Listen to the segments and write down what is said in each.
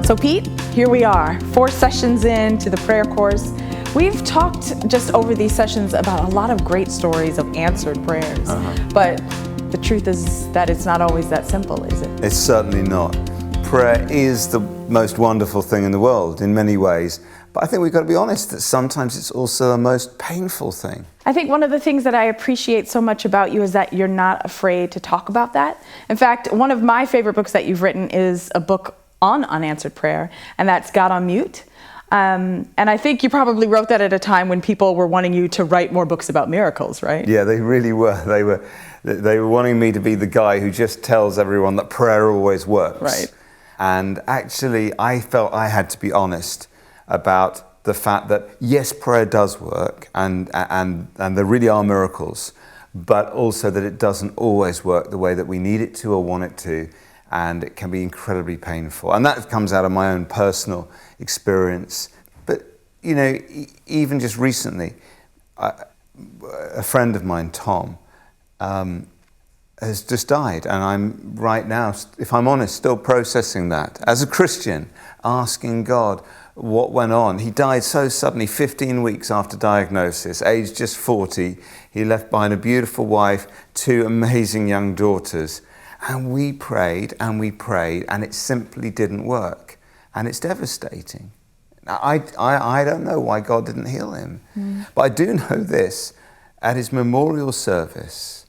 So Pete, here we are, 4 sessions into the prayer course. We've talked just over these sessions about a lot of great stories of answered prayers, but the truth is that it's not always that simple, is it? It's certainly not. Prayer is the most wonderful thing in the world in many ways, but I think we've got to be honest that sometimes it's also the most painful thing. I think one of the things that I appreciate so much about you is that you're not afraid to talk about that. In fact, one of my favorite books that you've written is a book on unanswered prayer, and that's God on Mute. And I think you probably wrote that at a time when people were wanting you to write more books about miracles, right? Yeah, they really were. They were wanting me to be the guy who just tells everyone that prayer always works. Right. And actually, I felt I had to be honest about the fact that yes, prayer does work, and there really are miracles, but also that it doesn't always work the way that we need it to or want it to. And it can be incredibly painful. And that comes out of my own personal experience. But, you know, even just recently, a friend of mine, Tom, has just died. And I'm right now, if I'm honest, still processing that. As a Christian, asking God what went on. He died so suddenly, 15 weeks after diagnosis, aged just 40. He left behind a beautiful wife, 2 amazing young daughters. And we prayed, and it simply didn't work. And it's devastating. I don't know why God didn't heal him. But I do know this. At his memorial service,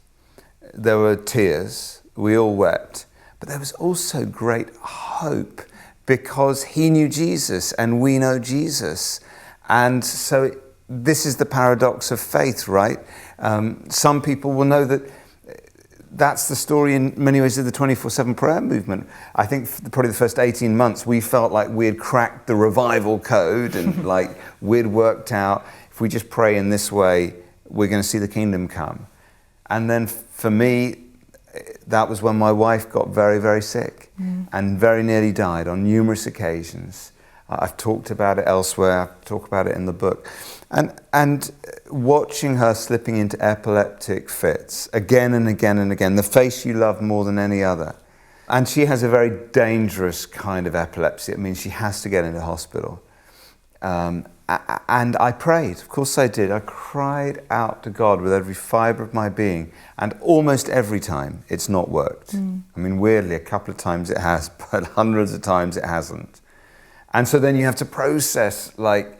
there were tears. We all wept. But there was also great hope because he knew Jesus and we know Jesus. And so this is the paradox of faith, right? Some people will know that that's the story in many ways of the 24/7 prayer movement. I think probably the first 18 months we felt like we had cracked the revival code and like we'd worked out if we just pray in this way, we're going to see the kingdom come. And then for me, that was when my wife got very, very sick and very nearly died on numerous occasions. I've talked about it elsewhere, I talk about it in the book. And watching her slipping into epileptic fits again and again and again, the face you love more than any other. And she has a very dangerous kind of epilepsy. It means she has to get into hospital. And I prayed, of course I did. I cried out to God with every fiber of my being. And almost every time it's not worked. I mean, weirdly, a couple of times it has, but hundreds of times it hasn't. And so then you have to process, like,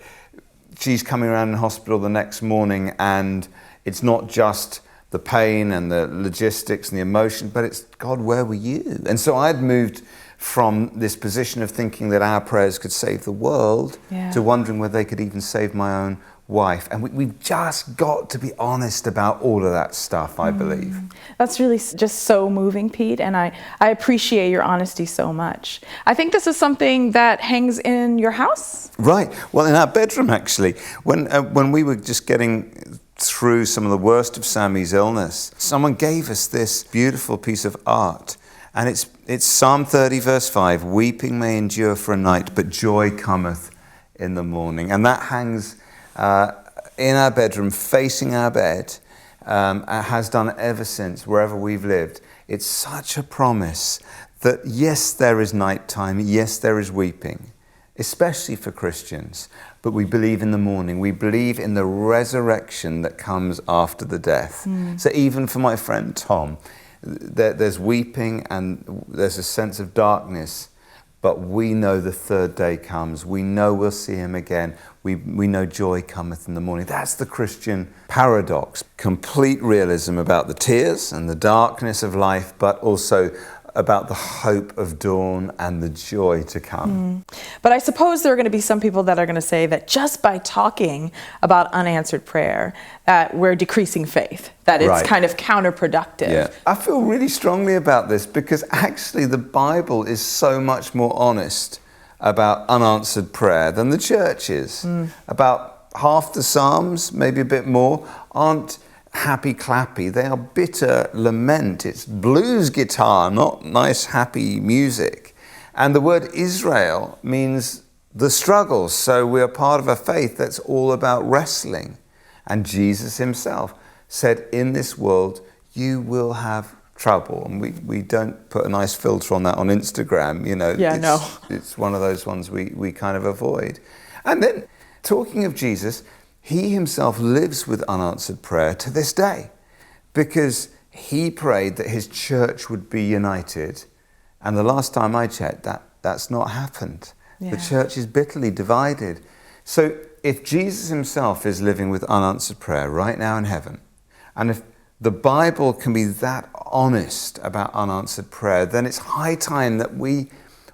she's coming around in hospital the next morning and it's not just the pain and the logistics and the emotion, but it's, God, where were you? And so I'd moved from this position of thinking that our prayers could save the world to wondering whether they could even save my own wife. And we've just got to be honest about all of that stuff, I believe. That's really just so moving, Pete, and I appreciate your honesty so much. I think this is something that hangs in your house? Right. Well, in our bedroom, actually. When we were just getting through some of the worst of Sammy's illness, someone gave us this beautiful piece of art. And it's Psalm 30, verse 5, weeping may endure for a night, but joy cometh in the morning. And that hangs in our bedroom, facing our bed, has done ever since, wherever we've lived. It's such a promise that yes, there is nighttime, yes, there is weeping, especially for Christians, but we believe in the morning. We believe in the resurrection that comes after the death. So even for my friend Tom, there's weeping and there's a sense of darkness, but we know the third day comes. We know we'll see him again. We know joy cometh in the morning. That's the Christian paradox. Complete realism about the tears and the darkness of life, but also about the hope of dawn and the joy to come. But I suppose there are going to be some people that are going to say that just by talking about unanswered prayer, we're decreasing faith, that it's kind of counterproductive. Yeah. I feel really strongly about this because actually the Bible is so much more honest about unanswered prayer than the church is. About half the Psalms, maybe a bit more, aren't happy clappy. They are bitter lament. It's blues guitar, not nice happy music. And the word Israel means the struggles. So we are part of a faith that's all about wrestling. And Jesus himself said, in this world, you will have trouble. And we don't put a nice filter on that on Instagram, you know. It's one of those ones we kind of avoid. And then, talking of Jesus, he himself lives with unanswered prayer to this day, because he prayed that his church would be united. And the last time I checked, that's not happened. Yeah. The church is bitterly divided. So if Jesus himself is living with unanswered prayer right now in heaven, and if the Bible can be that honest about unanswered prayer, then it's high time that we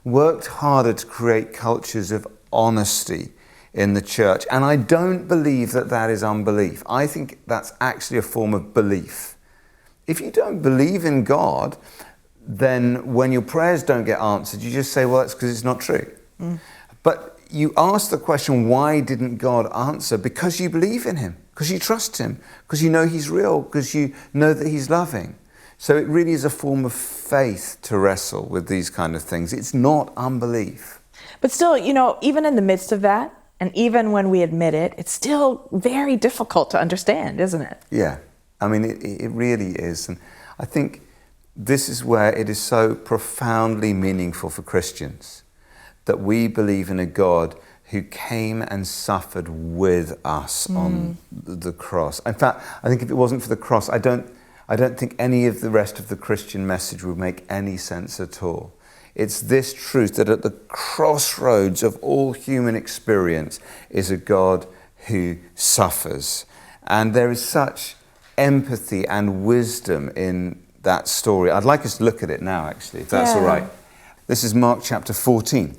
worked harder to create cultures of honesty in the church. And I don't believe that is unbelief. I think that's actually a form of belief. If you don't believe in God, then when your prayers don't get answered, you just say, well, that's because it's not true. But you ask the question, why didn't God answer? Because you believe in him, because you trust him, because you know he's real, because you know that he's loving. So it really is a form of faith to wrestle with these kind of things. It's not unbelief. But still, you know, even in the midst of that, and even when we admit it, it's still very difficult to understand, isn't it? Yeah, I mean, it really is. And I think this is where it is so profoundly meaningful for Christians that we believe in a God who came and suffered with us on the cross. In fact, I think if it wasn't for the cross, I don't think any of the rest of the Christian message would make any sense at all. It's this truth that at the crossroads of all human experience is a God who suffers. And there is such empathy and wisdom in that story. I'd like us to look at it now, actually, if that's all right. This is Mark chapter 14.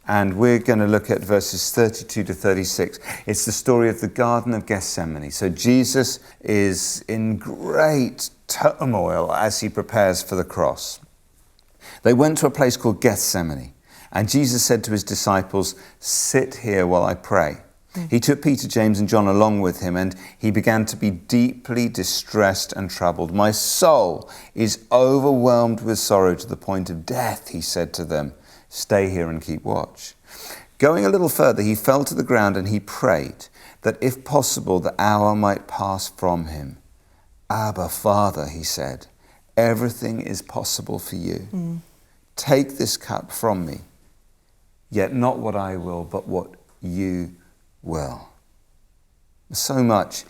And we're going to look at verses 32 to 36. It's the story of the Garden of Gethsemane. So Jesus is in great turmoil as he prepares for the cross. They went to a place called Gethsemane, and Jesus said to his disciples, "Sit here while I pray." He took Peter, James, and John along with him, and he began to be deeply distressed and troubled. "My soul is overwhelmed with sorrow to the point of death," he said to them. "Stay here and keep watch." Going a little further, he fell to the ground and he prayed that if possible the hour might pass from him. "Abba, Father," he said, "everything is possible for you. Take this cup from me, yet not what I will, but what you will." So much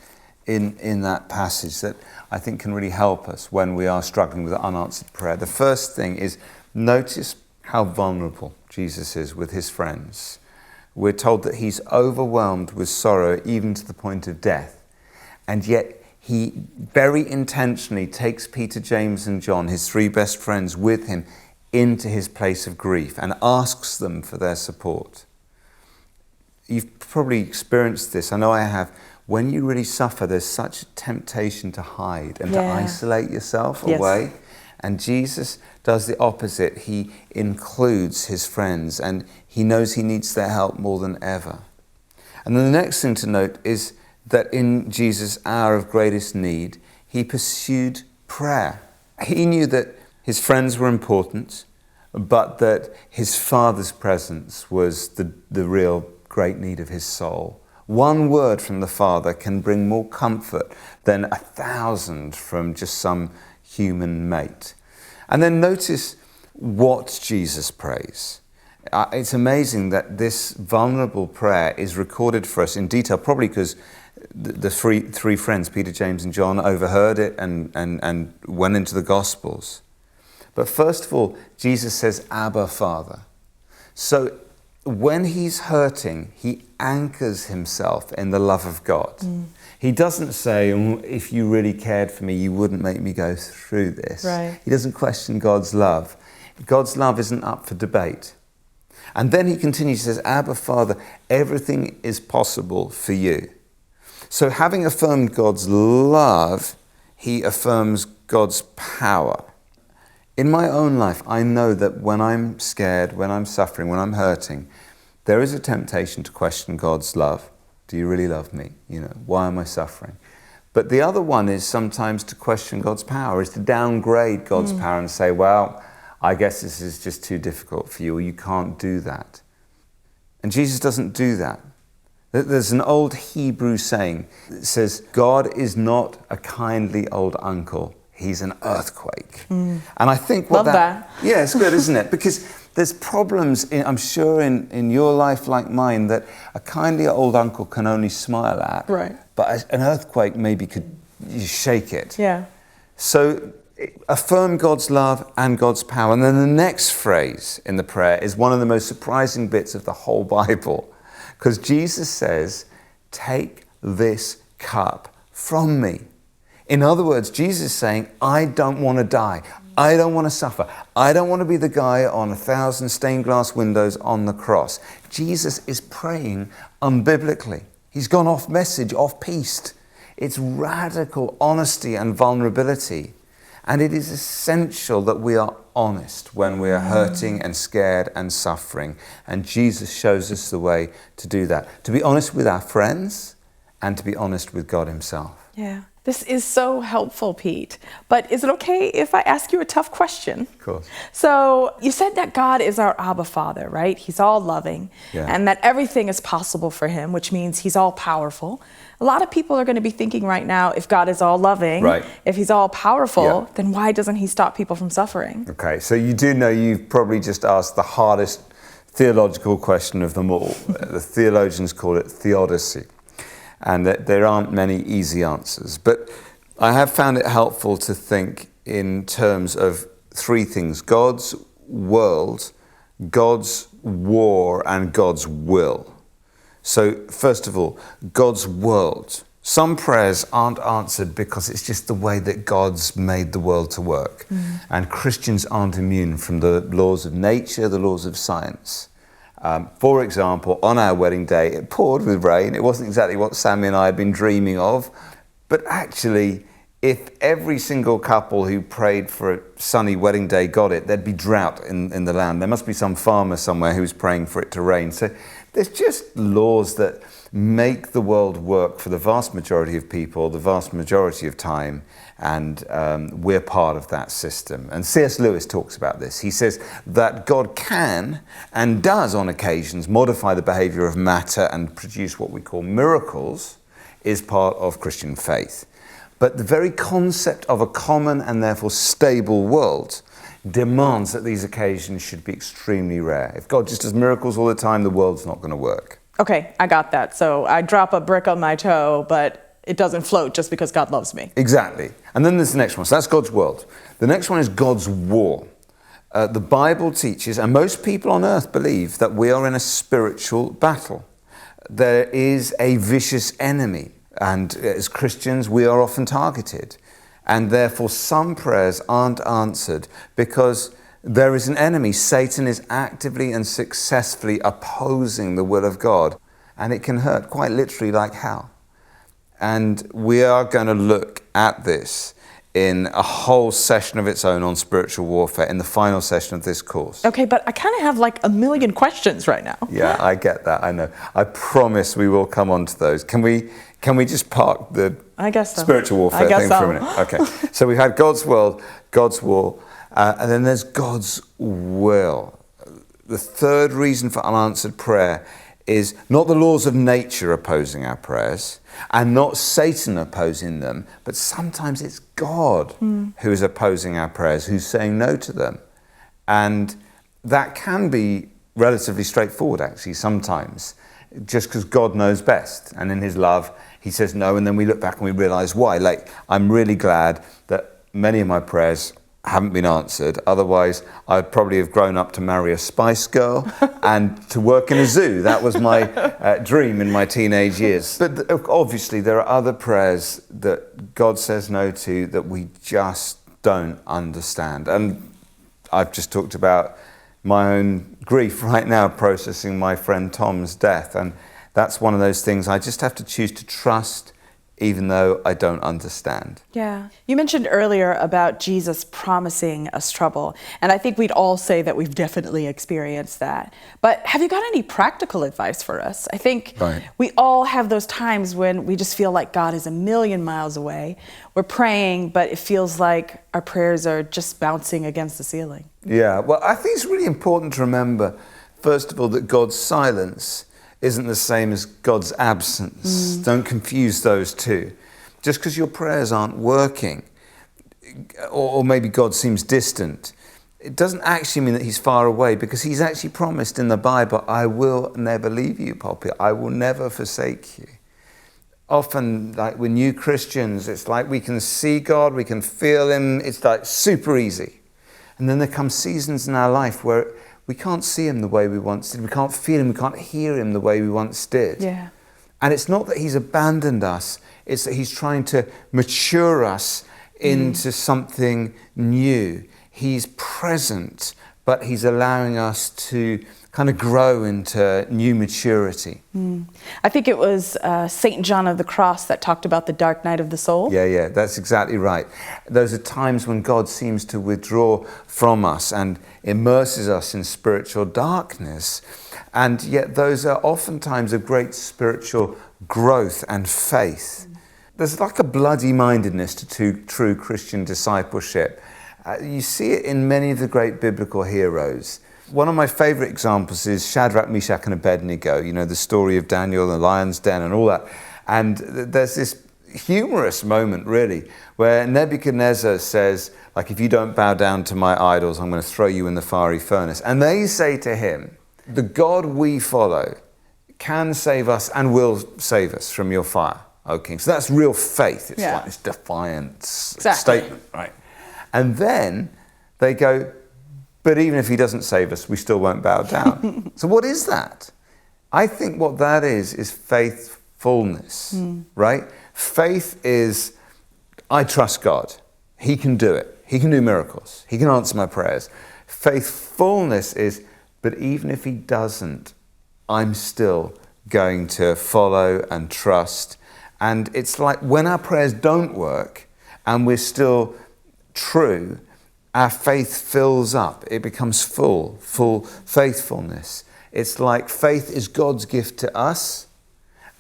in that passage that I think can really help us when we are struggling with unanswered prayer. The first thing is, notice how vulnerable Jesus is with his friends. We're told that he's overwhelmed with sorrow even to the point of death. And yet he very intentionally takes Peter, James, and John, his three best friends, with him into his place of grief and asks them for their support. You've probably experienced this. I know I have. When you really suffer, there's such a temptation to hide and to isolate yourself away. And Jesus does the opposite. He includes his friends and he knows he needs their help more than ever. And then the next thing to note is that in Jesus' hour of greatest need, he pursued prayer. He knew that his friends were important, but that his Father's presence was the real great need of his soul. One word from the Father can bring more comfort than 1,000 from just some human mate. And then notice what Jesus prays. It's amazing that this vulnerable prayer is recorded for us in detail, probably because the three friends, Peter, James, and John, overheard it and went into the Gospels. But first of all, Jesus says, "Abba, Father." So when he's hurting, he anchors himself in the love of God. He doesn't say, "If you really cared for me, you wouldn't make me go through this." Right. He doesn't question God's love. God's love isn't up for debate. And then he continues, he says, "Abba, Father, everything is possible for you." So having affirmed God's love, he affirms God's power. In my own life, I know that when I'm scared, when I'm suffering, when I'm hurting, there is a temptation to question God's love. Do you really love me? Why am I suffering? But the other one is sometimes to question God's power, is to downgrade God's power and say, well, I guess this is just too difficult for you, or you can't do that. And Jesus doesn't do that. There's an old Hebrew saying that says, God is not a kindly old uncle, he's an earthquake. And I think Love that. Yeah, it's good, isn't it? Because there's problems, I'm sure, in your life like mine, that a kindly old uncle can only smile at. Right. But an earthquake maybe could shake it. Yeah. So affirm God's love and God's power. And then the next phrase in the prayer is one of the most surprising bits of the whole Bible. Because Jesus says, take this cup from me. In other words, Jesus is saying, I don't want to die. I don't want to suffer. I don't want to be the guy on 1,000 stained glass windows on the cross. Jesus is praying unbiblically. He's gone off message, off piste. It's radical honesty and vulnerability. And it is essential that we are honest when we are hurting and scared and suffering. And Jesus shows us the way to do that. To be honest with our friends and to be honest with God himself. Yeah. This is so helpful, Pete. But is it okay if I ask you a tough question? Of course. So you said that God is our Abba Father, right? He's all loving, and that everything is possible for him, which means he's all powerful. A lot of people are going to be thinking right now, if God is all loving, if he's all powerful, then why doesn't he stop people from suffering? Okay, so you do know you've probably just asked the hardest theological question of them all. The theologians call it Theodicy. And there aren't many easy answers. But I have found it helpful to think in terms of three things: God's world, God's war, and God's will. So first of all, God's world. Some prayers aren't answered because it's just the way that God's made the world to work. And Christians aren't immune from the laws of nature, the laws of science. For example, on our wedding day, it poured with rain. It wasn't exactly what Sammy and I had been dreaming of. But actually, if every single couple who prayed for a sunny wedding day got it, there'd be drought in the land. There must be some farmer somewhere who's praying for it to rain. So there's just laws that make the world work for the vast majority of people, the vast majority of time. And we're part of that system. And C.S. Lewis talks about this. He says that God can and does on occasions modify the behavior of matter and produce what we call miracles is part of Christian faith. But the very concept of a common and therefore stable world demands that these occasions should be extremely rare. If God just does miracles all the time, the world's not going to work. Okay, I got that. So I drop a brick on my toe, but it doesn't float just because God loves me. Exactly. And then there's the next one. So that's God's world. The next one is God's war. The Bible teaches, and most people on earth believe, that we are in a spiritual battle. There is a vicious enemy. And as Christians, we are often targeted. And therefore, some prayers aren't answered because there is an enemy. Satan is actively and successfully opposing the will of God. And it can hurt quite literally like hell. And we are going to look at this in a whole session of its own on spiritual warfare in the final session of this course. Okay, but I kind of have like a million questions right now. Yeah, I get that. I know. I promise we will come on to those. Can we just park the spiritual warfare thing for a minute? Okay. So we've had God's world, God's war, and then there's God's will. The third reason for unanswered prayer is not the laws of nature opposing our prayers and not Satan opposing them, but sometimes it's God who is opposing our prayers, who's saying no to them. And that can be relatively straightforward, actually, sometimes, just because God knows best. And in his love, he says no, and then we look back and we realize why. Like, I'm really glad that many of my prayers haven't been answered. Otherwise, I'd probably have grown up to marry a Spice Girl and to work in a zoo. That was my dream in my teenage years. But obviously, there are other prayers that God says no to that we just don't understand. And I've just talked about my own grief right now, processing my friend Tom's death. And that's one of those things I just have to choose to trust even though I don't understand. Yeah. You mentioned earlier about Jesus promising us trouble, and I think we'd all say that we've definitely experienced that. But have you got any practical advice for us? I think we all have those times when we just feel like God is a million miles away. We're praying, but it feels like our prayers are just bouncing against the ceiling. Yeah, well, I think it's really important to remember, first of all, that God's silence isn't the same as God's absence. Don't confuse those two. Just because your prayers aren't working, or maybe God seems distant, it doesn't actually mean that he's far away, because he's actually promised in the Bible, I will never leave you, Poppy. I will never forsake you. Often, like with new Christians, it's like we can see God, we can feel him, it's like super easy. And then there come seasons in our life where we can't see him the way we once did. We can't feel him, we can't hear him the way we once did. Yeah. And it's not that he's abandoned us, it's that he's trying to mature us into something new. He's present, but he's allowing us to kind of grow into new maturity. I think it was St. John of the Cross that talked about the dark night of the soul. Yeah, that's exactly right. Those are times when God seems to withdraw from us and immerses us in spiritual darkness. And yet those are oftentimes of great spiritual growth and faith. There's like a bloody mindedness to true Christian discipleship. You see it in many of the great biblical heroes. One of my favorite examples is Shadrach, Meshach, and Abednego, you know, the story of Daniel, the lion's den and all that. And there's this humorous moment, really, where Nebuchadnezzar says, like, if you don't bow down to my idols, I'm going to throw you in the fiery furnace. And they say to him, the God we follow can save us and will save us from your fire, O king. So that's real faith. It's like this defiant statement, right? And then they go, but even if he doesn't save us, we still won't bow down. So what is that? I think what that is faithfulness, right? Faith is, I trust God. He can do it. He can do miracles. He can answer my prayers. Faithfulness is, but even if he doesn't, I'm still going to follow and trust. And it's like when our prayers don't work and we're still true, our faith fills up. It becomes full faithfulness. It's like faith is God's gift to us,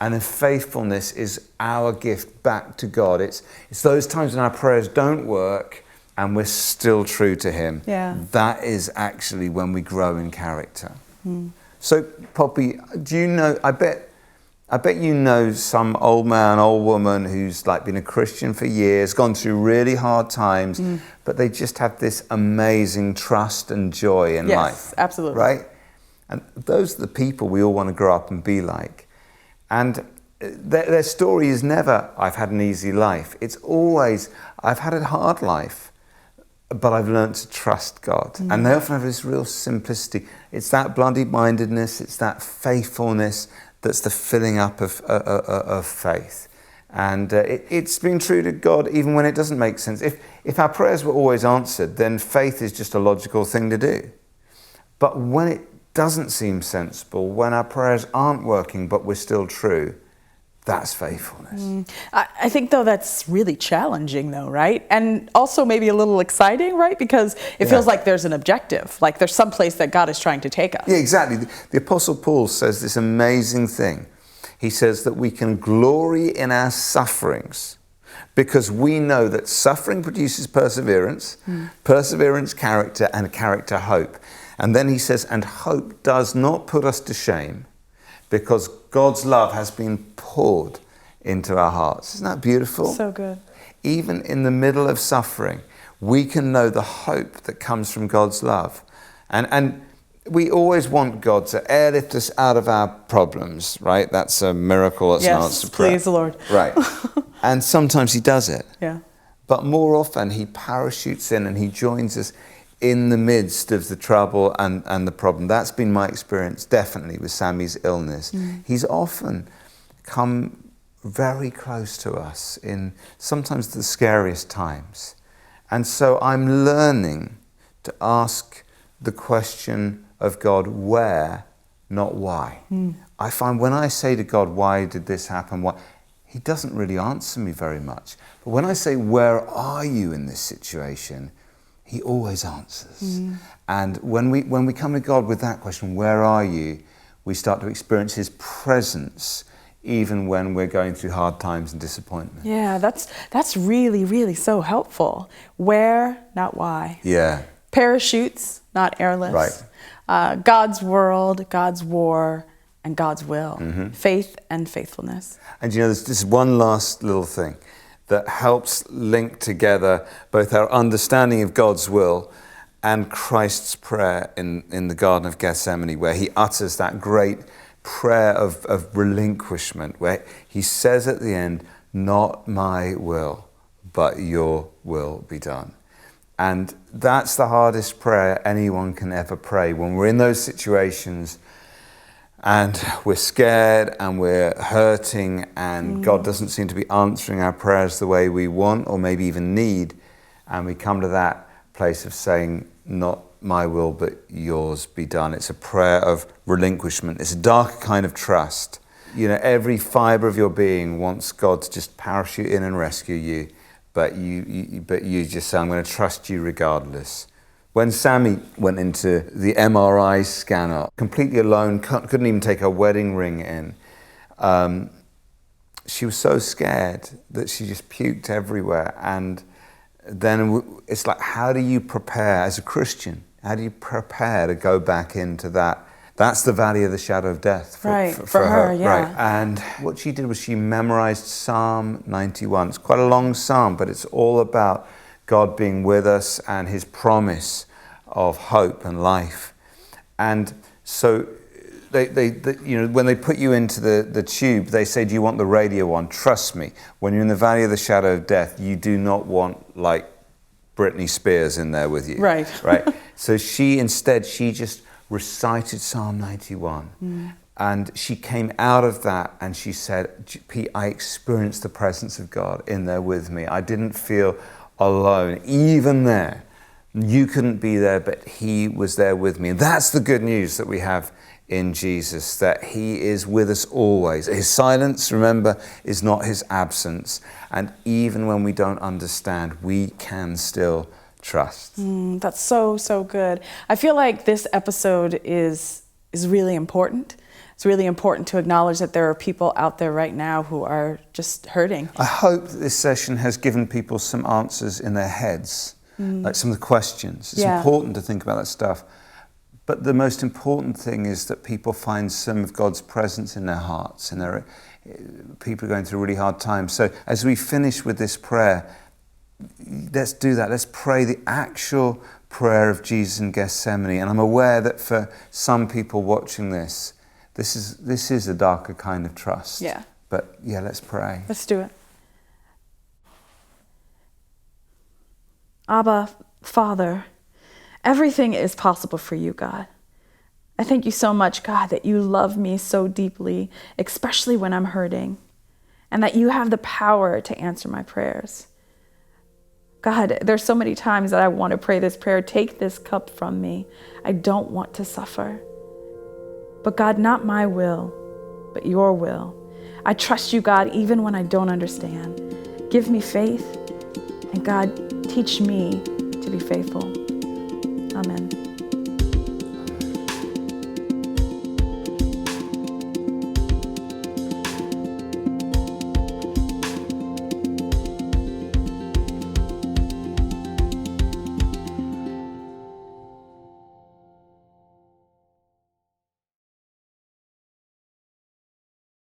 and then faithfulness is our gift back to God. It's those times when our prayers don't work and we're still true to him. Yeah. That is actually when we grow in character. So, Poppy, do you know, I bet you know some old man, old woman who's like been a Christian for years, gone through really hard times, but they just have this amazing trust and joy in life. Yes, absolutely. Right? And those are the people we all want to grow up and be like. And their story is never, I've had an easy life. It's always, I've had a hard life, but I've learned to trust God. And they often have this real simplicity. It's that bloody-mindedness, it's that faithfulness that's the filling up of faith. And it's been true to God even when it doesn't make sense. If our prayers were always answered, then faith is just a logical thing to do. But when it doesn't seem sensible, when our prayers aren't working but we're still true, that's faithfulness. I think, though, that's really challenging, though, right? And also maybe a little exciting, right? Because it feels like there's an objective, like there's some place that God is trying to take us. Yeah, exactly. The Apostle Paul says this amazing thing. He says that we can glory in our sufferings because we know that suffering produces perseverance, perseverance character, and character hope. And then he says, and hope does not put us to shame, because God's love has been poured into our hearts. Isn't that beautiful? So good. Even in the middle of suffering, we can know the hope that comes from God's love. And we always want God to airlift us out of our problems, right? That's a miracle. That's an answer to prayer. Yes, please, Lord. Right. And sometimes he does it. Yeah. But more often he parachutes in and he joins us in the midst of the trouble and the problem. That's been my experience, definitely, with Sammy's illness. He's often come very close to us in sometimes the scariest times. And so I'm learning to ask the question of God, where, not why. I find when I say to God, why did this happen? Why? he doesn't really answer me very much. But when I say, where are you in this situation? He always answers. And when we come to God with that question, where are you? We start to experience his presence even when we're going through hard times and disappointment. Yeah, that's really, really so helpful. Where, not why. Yeah. Parachutes, not airlifts. Right. God's world, God's war, and God's will. Faith and faithfulness. And you know, there's this one last little thing that helps link together both our understanding of God's will and Christ's prayer in the Garden of Gethsemane, where he utters that great prayer of relinquishment, where he says at the end, not my will, but your will be done. And that's the hardest prayer anyone can ever pray. When we're in those situations and we're scared and we're hurting and God doesn't seem to be answering our prayers the way we want or maybe even need, and we come to that place of saying, not my will, but yours be done. It's a prayer of relinquishment. It's a darker kind of trust. You know, every fiber of your being wants God to just parachute in and rescue you, but you just say, I'm going to trust you regardless. When Sammy went into the MRI scanner, completely alone, couldn't even take her wedding ring in, she was so scared that she just puked everywhere. And then it's like, how do you prepare as a Christian? How do you prepare to go back into that? That's the valley of the shadow of death for her. Yeah. Right. And what she did was she memorized Psalm 91. It's quite a long psalm, but it's all about God being with us and his promise of hope and life. And so they you know, when they put you into the tube, they say, do you want the radio on? Trust me, when you're in the valley of the shadow of death, you do not want like Britney Spears in there with you. Right. Right. So she just recited Psalm 91. And she came out of that and she said, Pete, I experienced the presence of God in there with me. I didn't feel alone. Even there, you couldn't be there, but he was there with me. And that's the good news that we have in Jesus, that he is with us always. His silence, remember, is not his absence. And even when we don't understand, we can still trust. That's so good. I feel like this episode is really important. It's really important to acknowledge that there are people out there right now who are just hurting. I hope that this session has given people some answers in their heads, like some of the questions. It's important to think about that stuff. But the most important thing is that people find some of God's presence in their hearts, and people are going through really hard times. So as we finish with this prayer, let's do that. Let's pray the actual prayer of Jesus in Gethsemane. And I'm aware that for some people watching this is a darker kind of trust. Yeah. But yeah, let's pray. Let's do it. Abba, Father, everything is possible for you, God. I thank you so much, God, that you love me so deeply, especially when I'm hurting, and that you have the power to answer my prayers. God, there's so many times that I want to pray this prayer, take this cup from me. I don't want to suffer. But God, not my will, but your will. I trust you, God, even when I don't understand. Give me faith, and God, teach me to be faithful. Amen.